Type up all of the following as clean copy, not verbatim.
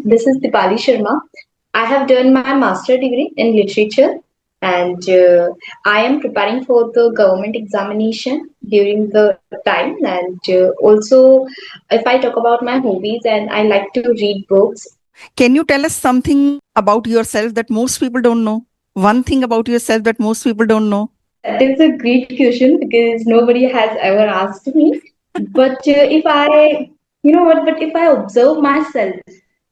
This is Dipali Sharma. I have done my master degree in literature and I am preparing for the government examination during the time. And also, if I talk about my hobbies, and I like to read books. Can you tell us something about yourself that most people don't know? One thing about yourself that most people don't know? That is a great question because nobody has ever asked me. But if I, you know what, but if I observe myself,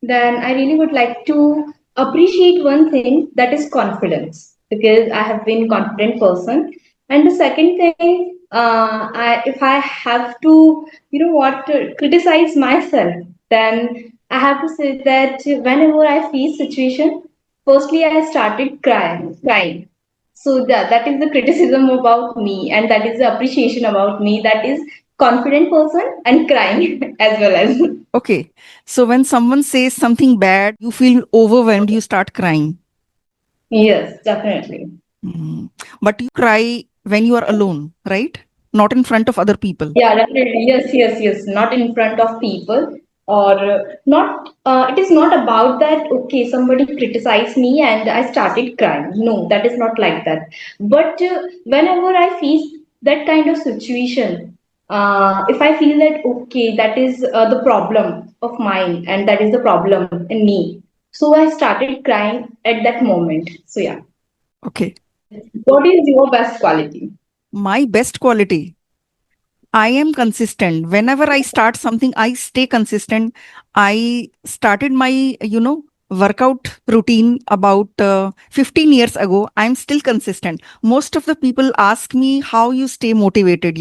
then I really would like to appreciate one thing, that is confidence, because I have been confident person. And the second thing, if I have to, criticize myself, then I have to say that whenever I face situation, firstly I started crying. So that is the criticism about me, and that is the appreciation about me. That is confident person and crying as well as. Okay. So when someone says something bad, you feel overwhelmed, you start crying. Yes, definitely. Mm. But you cry when you are alone, right? Not in front of other people. Yeah, definitely. Yes, yes, yes. Not in front of people, or not. It is not about that. Okay, somebody criticized me and I started crying. No, that is not like that. But whenever I face that kind of situation, if I feel that okay, that is the problem of mine, and that is the problem in me, so I started crying at that moment. So yeah. Okay. What is your best quality? My best quality. I am consistent. Whenever I start something, I stay consistent. I started my, workout routine about 15 years ago. I'm still consistent. Most of the people ask me how you stay motivated.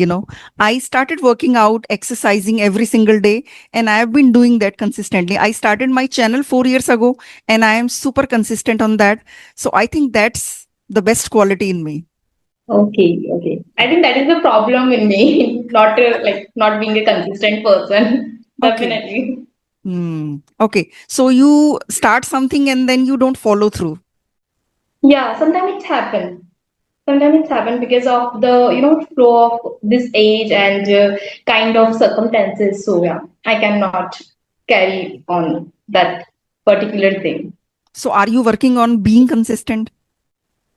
I started working out, exercising every single day, and I have been doing that consistently. I started my channel 4 years ago, and I am super consistent on that. So I think that's the best quality in me. Okay, okay. I think that is the problem in me, not like not being a consistent person. Okay. Definitely. Okay. So you start something and then you don't follow through. Yeah, sometimes it's happened. Sometimes it's happened because of the flow of this age and kind of circumstances. So yeah, I cannot carry on that particular thing. So are you working on being consistent?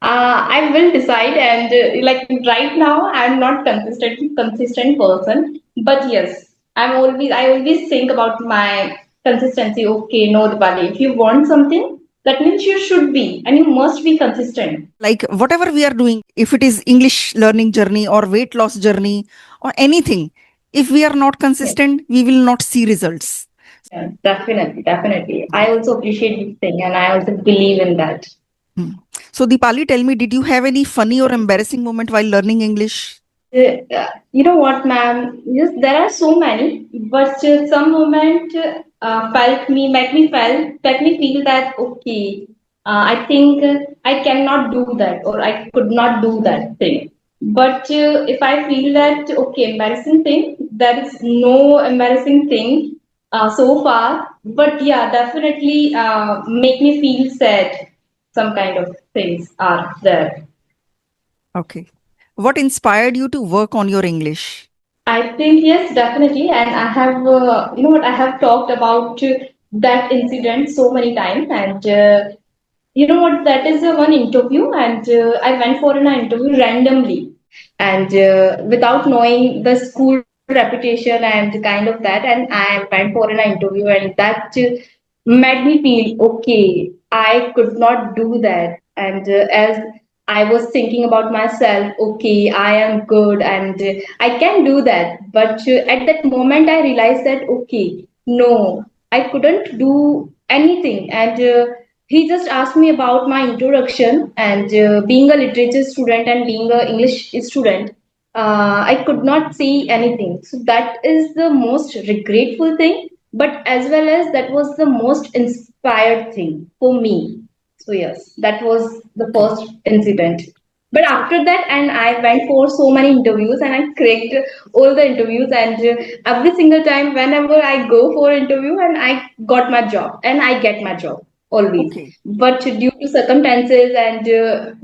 I will decide, and like right now, I'm not consistent person. But yes, I always think about my consistency. Okay, no, Dipali, if you want something, that means you should be, and you must be consistent. Like whatever we are doing, if it is English learning journey or weight loss journey or anything, if we are not Yes, consistent, we will not see results. yes, definitely, definitely. I also appreciate this thing, and I also believe in that. Hmm. So Deepali, tell me, did you have any funny or embarrassing moment while learning English? You know what, ma'am? Yes, there are so many, but some moment make me feel that okay, I think I cannot do that, or I could not do that thing. But if I feel that okay, embarrassing thing, there is no embarrassing thing so far. But yeah, definitely make me feel sad. Some kind of things are there. Okay. What inspired you to work on your English? I think yes, definitely, and I have, I have talked about that incident so many times, and you know what, that is one interview, and I went for an interview randomly, and without knowing the school reputation and kind of that, and I went for an interview, and that made me feel okay. I could not do that, and as I was thinking about myself, okay, I am good and I can do that. But at that moment, I realized that, okay, no, I couldn't do anything. And he just asked me about my introduction, and being a literature student and being an English student, I could not see anything. So that is the most regretful thing, but as well as that was the most inspired thing for me. So yes, that was the Okay. first incident. But So after that, and I went for so many interviews, and I cracked all the interviews, and every single time, whenever I go for interview, and I got my job, and I get my job always. okay. But due to circumstances and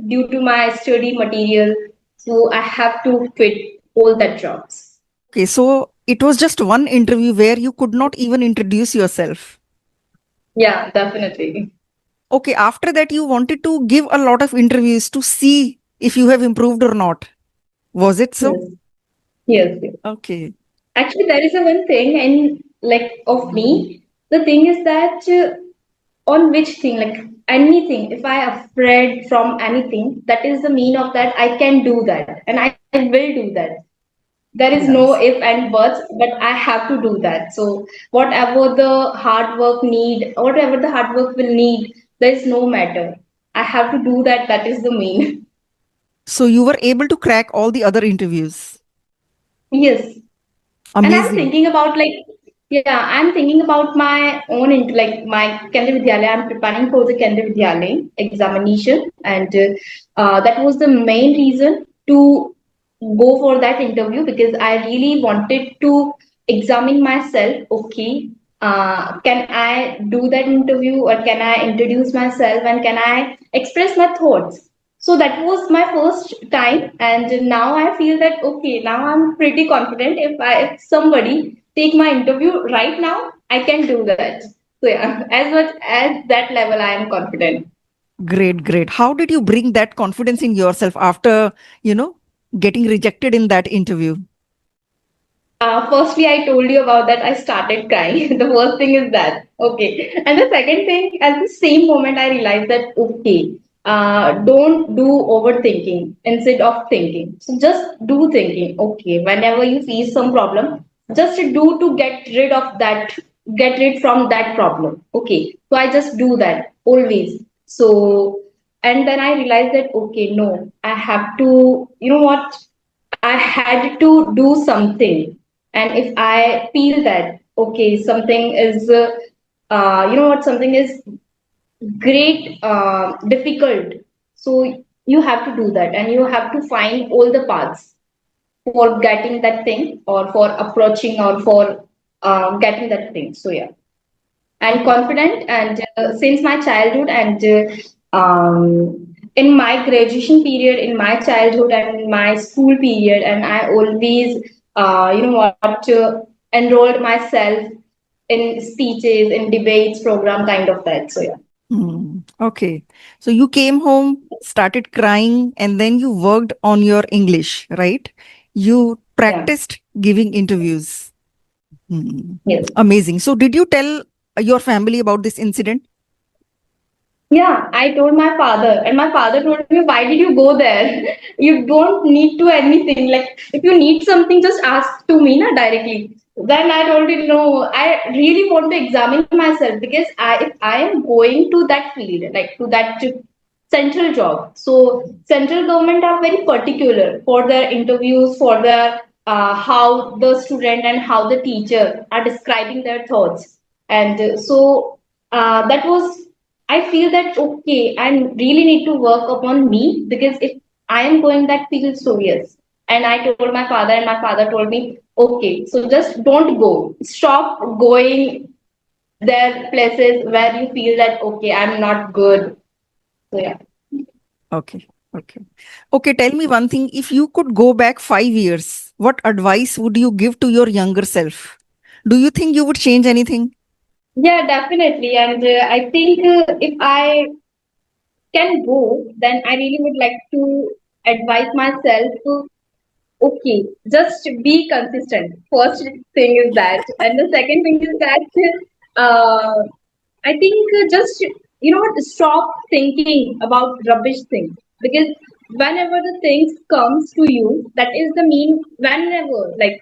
due to my study material, so I have to quit all that jobs. Okay. So it was just one interview where you could not even introduce yourself. Yeah, definitely. Okay, after that, you wanted to give a lot of interviews to see if you have improved or not. Was it so? Yes, yes, yes. Okay. Actually, there is a one thing in like of me. The thing is that on which thing, like anything, if I afraid from anything, that is the mean of that I can do that and I will do that. There is no if Yes. and buts, but I have to do that. So whatever the hard work need, whatever the hard work will need, there is no matter. I have to do that. That is the main. So you were able to crack all the other interviews. Yes. And I'm Amazing. thinking about like, yeah, I'm thinking about my own, like my Kendra Vidyalaya. I'm preparing for the Kendra Vidyalaya examination, and that was the main reason to go for that interview because I really wanted to examine myself. Okay, can I do that interview, or can I introduce myself, and can I express my thoughts? So that was my first time, and now I feel that okay, now I'm pretty confident. If somebody take my interview right now, I can do that. So yeah, as much as that level, I am confident. Great, great. How did you bring that confidence in yourself after, you know, getting rejected in that interview? Firstly, I told you about that. I started crying. The first thing is that. Okay. And the second thing, at the same moment, I realized that, okay, don't do overthinking instead of thinking. So just do thinking. Okay. Whenever you face some problem, just do to get rid from that problem. Okay. So I just do that always. So, and then I realized that, okay, no, I have to, you know what? I had to do something. And if I feel that, okay, something is, you know what, something is great, difficult. So you have to do that and you have to find all the paths for getting that thing or for approaching or for getting that thing. So yeah, and Okay. confident and since my childhood and in my graduation period in my childhood and in my school period and I always you know what enrolled myself in speeches in debates program kind of that. So yeah. Hmm. Okay. So you came home, started crying, and then you worked on your English, right? You Yeah. practiced giving interviews. Hmm. Yes. Amazing. So did you tell your family about this incident? Yeah, I told my father, and my father told me, "Why did you go there? You don't need to anything. Like, if you need something, just ask to me, na directly." Then I told him, "No, I really want to examine myself because if I am going to that field, like to that central job. So central government are very particular for their interviews, for their how the student and how the teacher are describing their thoughts, and that was I feel that okay, I really need to work upon me because if I am going that field, so yes. And I told my father, and my father told me, okay, so just don't go. Stop going there places where you feel that okay, I'm not good. So yeah. Okay. Okay. Okay. Tell me one thing. If you could go back 5 years, what advice would you give to your younger self? Do you think you would change anything? Yeah, definitely. And I think if I can go, then I really would like to advise myself to okay, just be consistent. First thing is that, and the second thing is that I think just you know what, stop thinking about rubbish things because whenever the things comes to you, that is the mean. Whenever like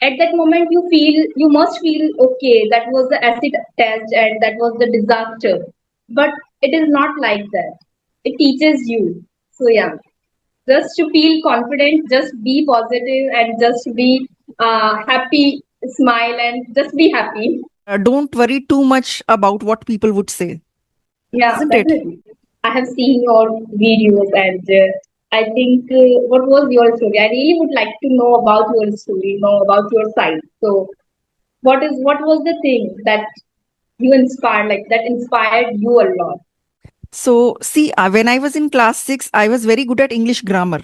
at that moment you must feel okay. That was the acid test and that was the disaster, but it is not like that. It teaches you. So yeah, just to feel confident, just be positive and just be happy, smile and just be happy. Don't worry too much about what people would say, Yeah, isn't it? definitely. I have seen your videos and I think what was your story? I really would like to know about your story, know about your side. So, what was the thing that you inspired, like that inspired you a lot? So, see, when I was in class 6, I was very good at English grammar,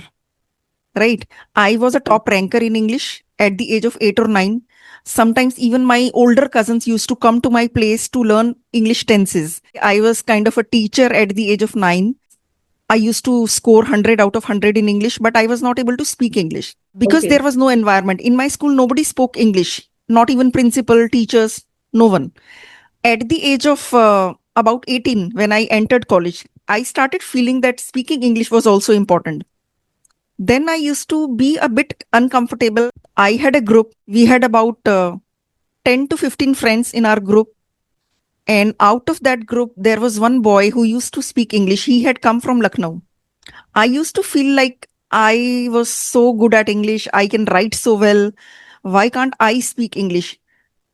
right? I was a top ranker in English at the age of 8 or 9. Sometimes even my older cousins used to come to my place to learn English tenses. I was kind of a teacher at the age of 9. I used to score 100 out of 100 in English, but I was not able to speak English because there Okay. was no environment. In my school, nobody spoke English, not even principal, teachers, no one. At the age of about 18, when I entered college, I started feeling that speaking English was also important. Then I used to be a bit uncomfortable. I had a group. We had about 10 to 15 friends in our group. And out of that group, there was one boy who used to speak English. He had come from Lucknow. I used to feel like I was so good at English. I can write so well. Why can't I speak English?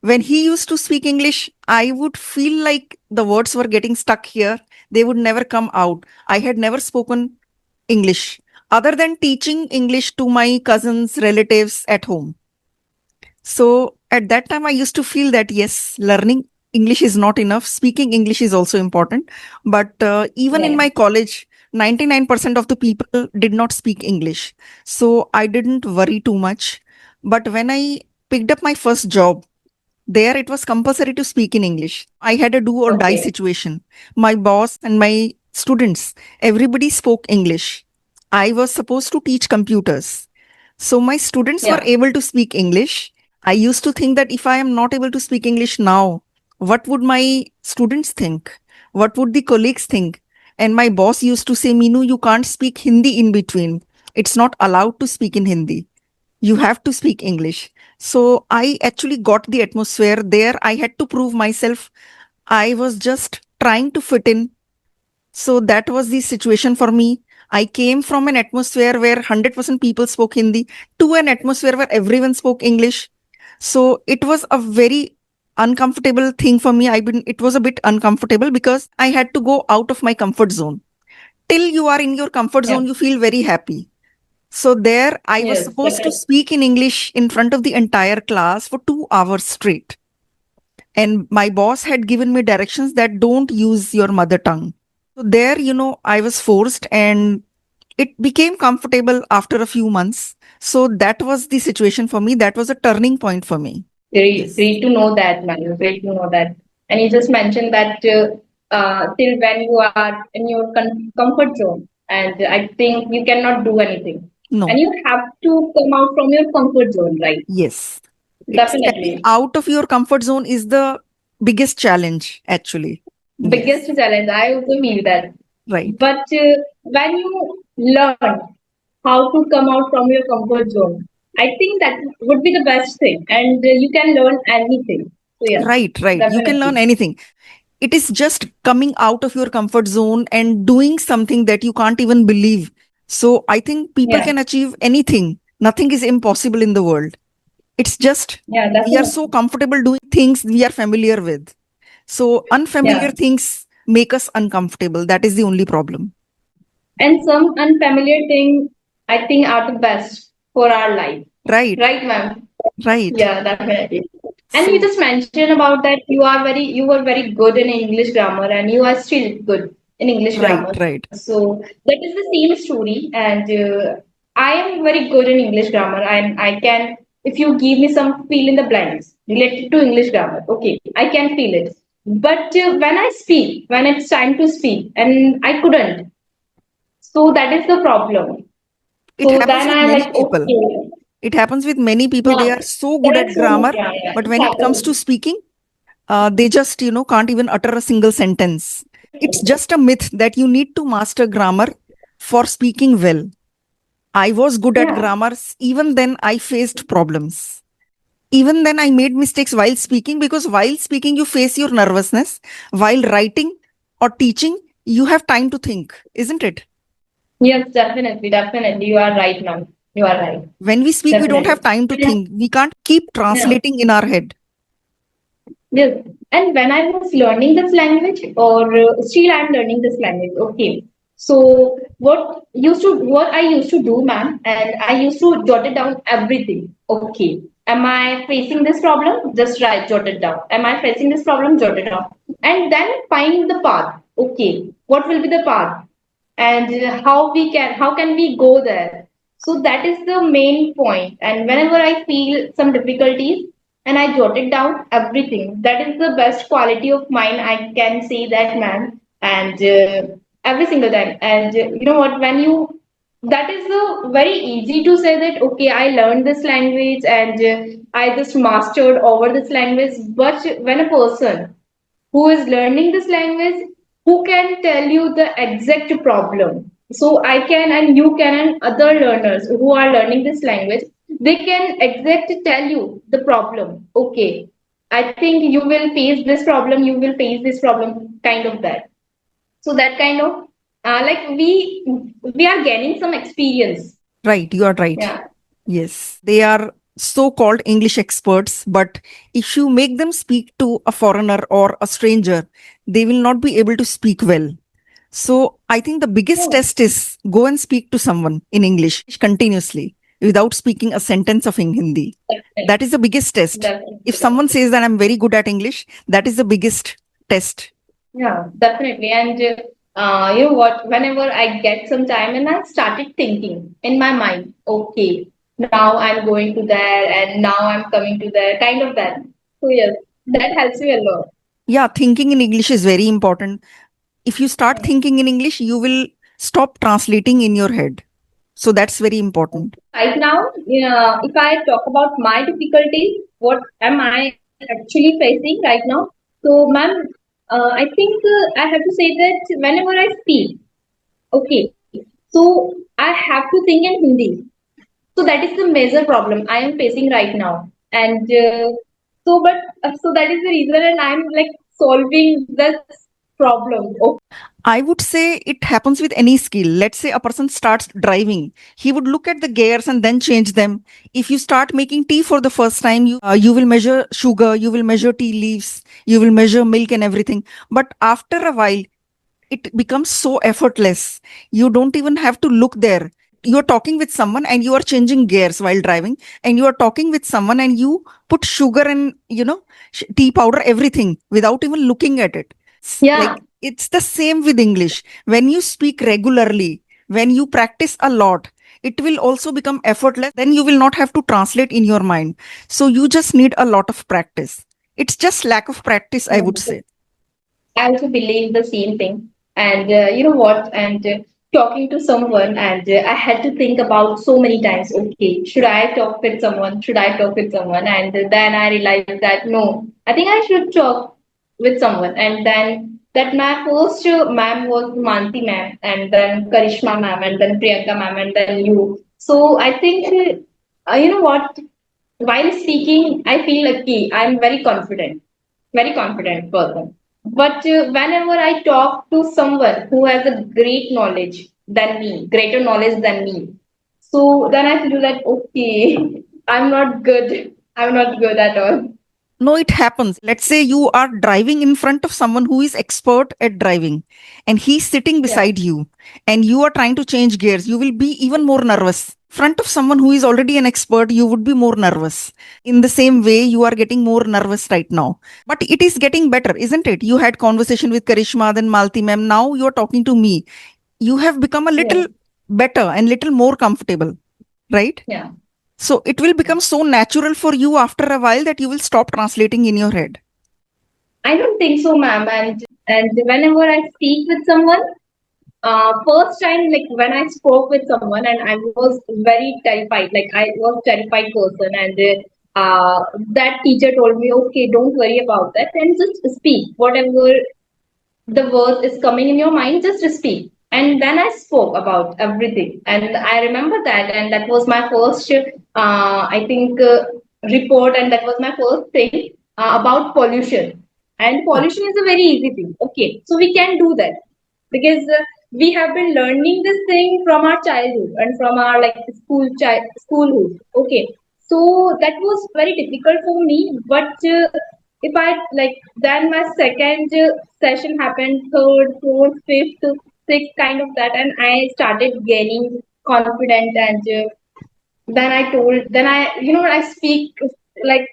When he used to speak English, I would feel like the words were getting stuck here. They would never come out. I had never spoken English other than teaching English to my cousins, relatives at home. So at that time, I used to feel that yes, learning English is not enough. Speaking English is also important. But even in Yeah. my college, 99% of the people did not speak English. So I didn't worry too much. But when I picked up my first job, there it was compulsory to speak in English. I had a do or die Okay. situation. My boss and my students, everybody spoke English. I was supposed to teach computers. So my students were Yeah. able to speak English. I used to think that if I am not able to speak English now, what would my students think? What would the colleagues think? And my boss used to say, Meenu, you can't speak Hindi in between. It's not allowed to speak in Hindi. You have to speak English. So I actually got the atmosphere there. I had to prove myself. I was just trying to fit in. So that was the situation for me. I came from an atmosphere where 100% people spoke Hindi to an atmosphere where everyone spoke English. So it was a very uncomfortable thing for me. It was a bit uncomfortable because I had to go out of my comfort zone. Till you are in your comfort Yeah. zone, you feel very happy. So there I was Yes, supposed to definitely. speak in English in front of the entire class for 2 hours straight. And my boss had given me directions that don't use your mother tongue. So there, I was forced and it became comfortable after a few months. So that was the situation for me. That was a turning point for me. Yes. Great to know that, man. Great to know that. And you just mentioned that till when you are in your comfort zone, and I think you cannot do anything, and No. you have to come out from your comfort zone, right? Yes. Stepping Definitely. out of your comfort zone is the biggest challenge, actually. Biggest Yes. challenge. I also feel that. Right. But when you learn how to come out from your comfort zone, I think that would be the best thing, and you can learn anything. So yes, Right, right. You can learn definitely. anything. It is just coming out of your comfort zone and doing something that you can't even believe. So I think people Yeah, can achieve anything. Nothing is impossible in the world. It's just yeah, we are so definitely. comfortable doing things we are familiar with. So unfamiliar Yeah, things make us uncomfortable. That is the only problem. and some unfamiliar thing I think are the best for our life, Right, right, ma'am? right. Yeah, definitely. And you So, just mentioned about that you were very good in English grammar, and you are still good in English right, grammar. right. So that is the same story, and I am very good in English grammar, and I can, if you give me some fill in the blanks related to English grammar, okay, I can feel it. But when I speak, when it's time to speak, and I couldn't, so that is the problem. It So happens then with I many like, people. okay, It happens with many people. yeah, They are so good there are at so much, grammar, yeah, but it when it comes to happens. speaking, they just, can't even utter a single sentence. It's just a myth that you need to master grammar for speaking well. I was good at Yeah. grammars. Even then, I faced problems. Even then, I made mistakes while speaking because while speaking, you face your nervousness. While writing or teaching, you have time to think, isn't it? Yes, definitely, definitely. You are right, ma'am. You are right. When we speak, we don't Definitely. have time to Yeah. think. We can't keep Yeah. translating in our head. Yes. And when I was learning this language, or still I'm learning this language, okay. So what I used to do, ma'am, and I used to jot it down everything. Okay. Am I facing this problem? Just write, jot it down. Am I facing this problem? Jot it down. And then find the path. Okay. What will be the path? And how can we go there? So that is the main point. And whenever I feel some difficulties, and I jotted down everything. That is the best quality of mine. I can say that, man. And every single time. And you know what? When you that is very easy to say that okay, I learned this language and I just mastered over this language. But when a person who is learning this language who can tell you the exact problem, so I can and you can and other learners who are learning this language, they can exactly tell you the problem. Okay, I think you will face this problem, you will face this problem, kind of that. So that kind of like we are gaining some experience. Right, you are right. Yeah. Yes, they are so called English experts, but if you make them speak to a foreigner or a stranger, they will not be able to speak well. So I think the biggest Yeah, test is go and speak to someone in English continuously without speaking a sentence of in Hindi. definitely, That is the biggest test. If definitely, someone says that I'm very good at English, that is the biggest test. yeah, definitely. And you know what? Whenever I get some time and I started thinking in my mind, okay, now I'm going to there and now I'm coming to there, kind of that. So yes, that helps me a lot. Yeah, thinking in English is very important. If you start Hmm. thinking in English, you will stop translating in your head. So that's very important. Right now, if I talk about my difficulties, what am I actually facing right now? So, ma'am, I think I have to say that whenever I speak, okay, so I have to think in Hindi. So that is the major problem I am facing right now. And so that is the reason, and I'm like solving this problem. I would say it happens with any skill. Let's say a person starts driving. He would look at the gears and then change them. If you start making tea for the first time, you will measure sugar, you will measure tea leaves, you will measure milk and everything. But after a while, it becomes so effortless. You don't even have to look there. You're talking with someone and you are changing gears while driving, and you are talking with someone and you put sugar and, tea powder, everything without even looking at it. Yeah. Like it's the same with English. When you speak regularly, when you practice a lot, it will also become effortless. Then you will not have to translate in your mind. So you just need a lot of practice. It's just lack of practice, I would say. I also believe the same thing. And you know what? And talking to someone, and I had to think about so many times. Okay, should I talk with someone? Should I talk with someone? And then I realized that no, I think I should talk with someone. And then that my first ma'am was Manti ma'am, and then Karishma ma'am, and then Priyanka ma'am, and then you. So I think you know what? While speaking, I feel lucky. I'm very confident person. But whenever I talk to someone who has a great knowledge than me, greater knowledge than me, so then I feel that okay, I'm not good. I'm not good at all. No, it happens. Let's say you are driving in front of someone who is expert at driving and he's sitting Yeah, beside you and you are trying to change gears. You will be even more nervous. Front of someone who is already an expert, you would be more nervous. In the same way, you are getting more nervous right now. But it is getting better, isn't it? You had conversation with Karishma, then Malti ma'am. Now you are talking to me. You have become a yeah, little better and little more comfortable, right? yeah. So it will become so natural for you after a while that you will stop translating in your head. I don't think so, ma'am. And whenever I speak with someone, first time like when I spoke with someone and I was very terrified, like I was terrified person, and that teacher told me, okay, don't worry about that and just speak whatever the word is coming in your mind, just speak. And then I spoke about everything, and I remember that, and that was my first, I think, report, and that was my first thing about pollution. And pollution is a very easy thing. Okay, so we can do that because we have been learning this thing from our childhood and from our like schoolhood. Okay, so that was very difficult for me, but if I like then my second session happened, third, fourth, fifth, sixth, kind of that, and I started gaining confidence, and then I, you know, I speak like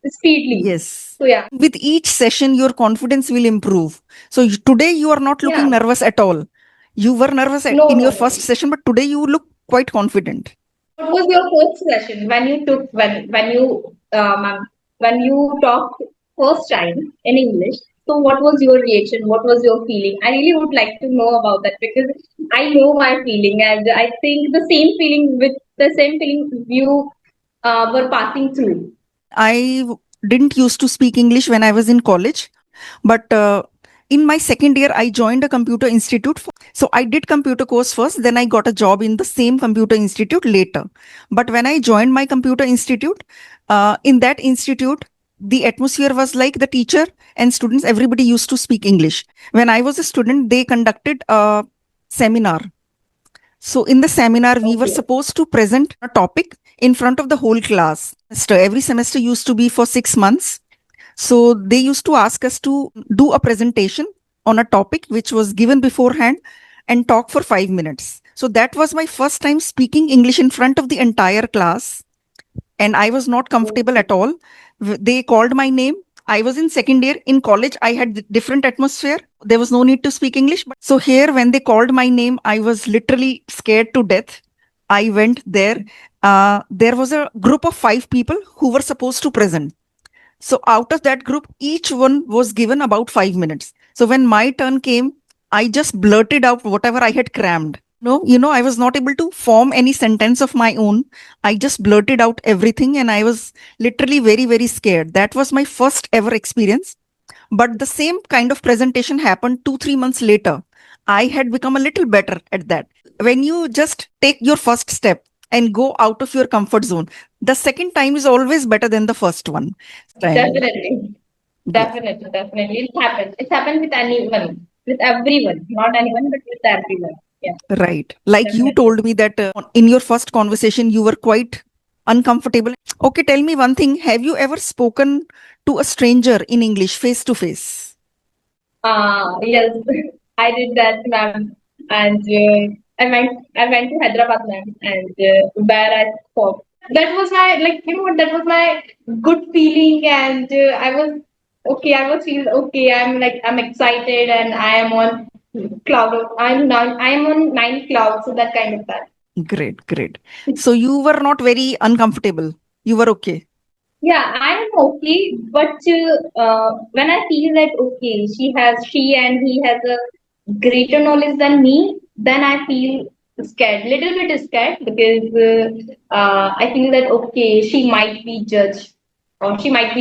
speedily. Yes. So yeah, With each session, your confidence will improve. So today you are not looking yeah, nervous at all. You were nervous no, in your no, first no. session, but today you look quite confident. What was your first session when you took when you ma'am? when you talked first time in English. So what was your reaction? What was your feeling? I really would like to know about that because I know my feeling, and I think the same feeling you were passing through. Didn't used to speak English when I was in college, but in my second year, I joined a computer institute. So I did computer course first, then I got a job in the same computer institute later. But when I joined my computer institute, in that institute, the atmosphere was like the teacher and students, everybody used to speak English. When I was a student, they conducted a seminar. So in the seminar, we were Okay. supposed to present a topic in front of the whole class. So every semester used to be for 6 months. So they used to ask us to do a presentation on a topic which was given beforehand and talk for 5 minutes. So that was my first time speaking English in front of the entire class. And I was not comfortable Okay. at all. They called my name. I was in second year. In college, I had different atmosphere. There was no need to speak English. But so here, when they called my name, I was literally scared to death. I went there. There was a group of 5 people who were supposed to present. So out of that group, each one was given about 5 minutes. So when my turn came, I just blurted out whatever I had crammed. No, I was not able to form any sentence of my own. I just blurted out everything and I was literally very, very scared. That was my first ever experience. But the same kind of presentation happened 2, 3 months later. I had become a little better at that. When you just take your first step and go out of your comfort zone, the second time is always better than the first one. Time. Definitely. Yes. Definitely. It happens. It happens with anyone, with everyone, not anyone, but with everyone. Yeah, Right. Like you definitely. told me that in your first conversation, you were quite uncomfortable. Okay, tell me one thing. Have you ever spoken to a stranger in English face to face? Yes, I did that, ma'am. And I went to Hyderabad, ma'am, and where I spoke. That was my, like, you know what, that was my good feeling, and I was okay. I was feeling okay. I'm excited, and I am on I am on nine clouds, so that kind of that. Great, great. So you were not very uncomfortable. You were okay. Yeah, I'm okay, but when I feel that okay, she and he has a greater knowledge than me, then I feel scared, little bit scared because I feel that okay, she might be judged, or she might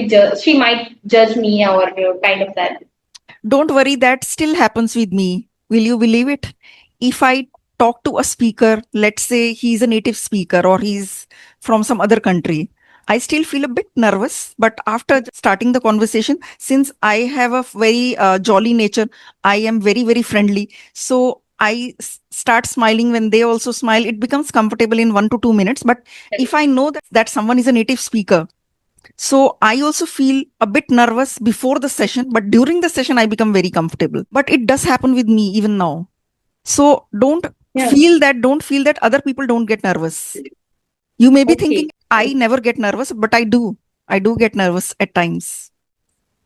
judge me, or kind of that. Don't worry, that still happens with me. Will you believe it? If I talk to a speaker, let's say he's a native speaker or he's from some other country, I still feel a bit nervous. But after starting the conversation, since I have a very jolly nature, I am very, very friendly. So start smiling when they also smile. It becomes comfortable in 1 to 2 minutes. But if I know that someone is a native speaker, so I also feel a bit nervous before the session, but during the session, I become very comfortable. But it does happen with me even now. So Yeah. don't feel that other people don't get nervous. You may be thinking, Okay. I never get nervous, but I do. I do get nervous at times.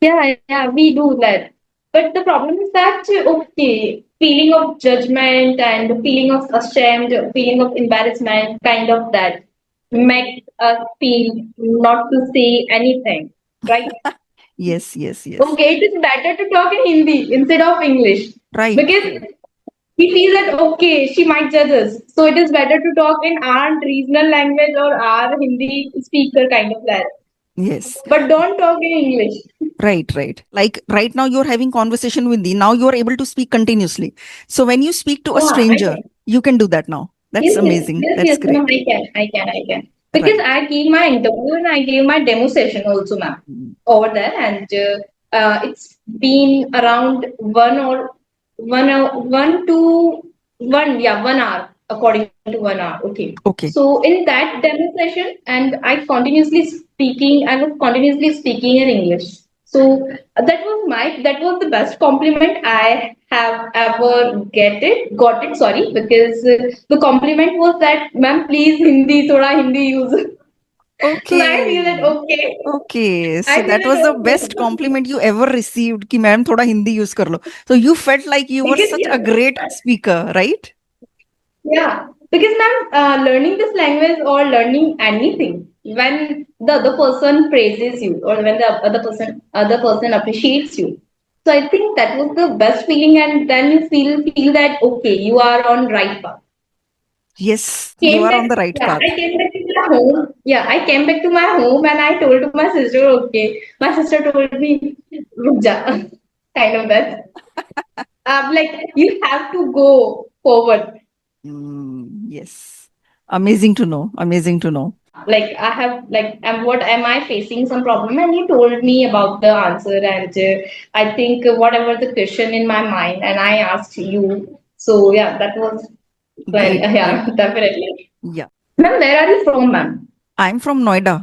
Yeah, we do that. But the problem is that, okay, feeling of judgment and feeling of ashamed, feeling of embarrassment, kind of that makes us feel not to say anything, right? Yes, yes, yes. Okay, it is better to talk in Hindi instead of English Right, because right. we feel that, okay, she might judge us. So it is better to talk in our regional language or our Hindi speaker kind of that. Yes. But don't talk in English. Right, right. Like right now you're having conversation with me. Now you're able to speak continuously. So when you speak to a Yeah, I stranger, can. you can do that now. That's amazing. That's Ma'am, great. I can. Because Right. I gave my interview and I gave my demo session also, ma'am, over there, and it's been around 1 hour, 1 hour, okay. Okay. So in that demo session, and I was continuously speaking in English. So that was the best compliment I have ever got it, sorry, because the compliment was that, ma'am, please Hindi use. So I feel that Okay. okay. Okay. I So feel that that was the best okay. compliment you ever received कि ma'am थोड़ा Hindi use कर लो. So you felt like you were Because such a yeah, great speaker, right? yeah. Because ma'am, learning this language or learning anything, when the other person praises you, or when the other person appreciates you. So I think that was the best feeling, and then you feel that okay, you are on right path. Yes, you Came are back, on the right yeah, path. I came back to my home. Yeah, I came back to my home and I told to my sister, okay. My sister told me, "Ruk ja," kind of that. Like you have to go forward. Yes. Amazing to know. Amazing to know. Like I have, like, what am I facing some problem? And you told me about the answer, and I think whatever the question in my mind, and I asked you. So yeah, that was when Great, yeah, great. definitely. Yeah. Ma'am, where are you from, ma'am? I'm from Noida.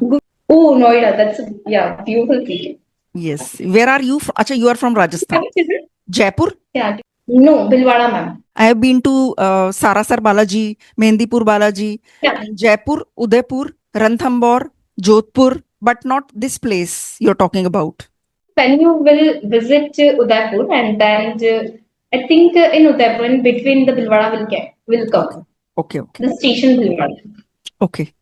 Oh, Noida. That's yeah, beautiful city. Yes. Where are you from? Acha, you are from You have Rajasthan. a children? Jaipur? Yeah. No, Bhilwara, ma'am. I have been to Sarasar Balaji, Mehndipur Balaji, Yeah. and Jaipur, Udaipur, Ranthambore, Jodhpur, but not this place you're talking about. When you will visit Udaipur, and then I think in Udaipur, in between the Bhilwara will Okay. come. Okay. Okay. The station Bhilwara. Okay.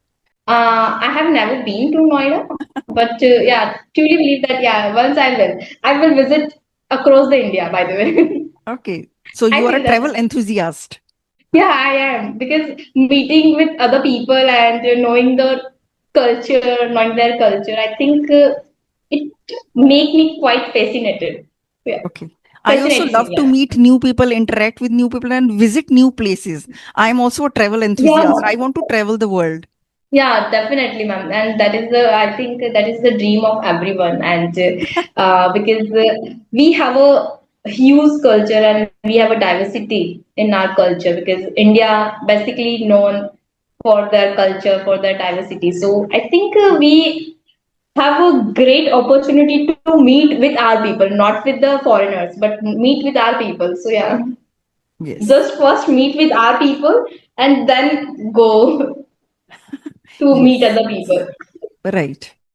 I have never been to Noida, but yeah, truly believe that yeah, once I will. I will visit across the India. By the way, Okay. So I you are a feel travel that. enthusiast. Yeah, I am, because meeting with other people and knowing the culture, knowing their culture, I think it make me quite fascinated. Yeah, Okay. I also fascinates me. love to Yeah, meet new people, interact with new people, and visit new places. I am also a travel enthusiast. I yeah, want to travel the world. yeah, definitely, ma'am. And that is the, I think that is the dream of everyone. And because we have a huge culture and we have a diversity in our culture, because India basically known for their culture, for their diversity. So I think we have a great opportunity to meet with our people, not with the foreigners, but meet with our people. So yeah, Yes. just first meet with our people and then go to meet Yes. other people. Right.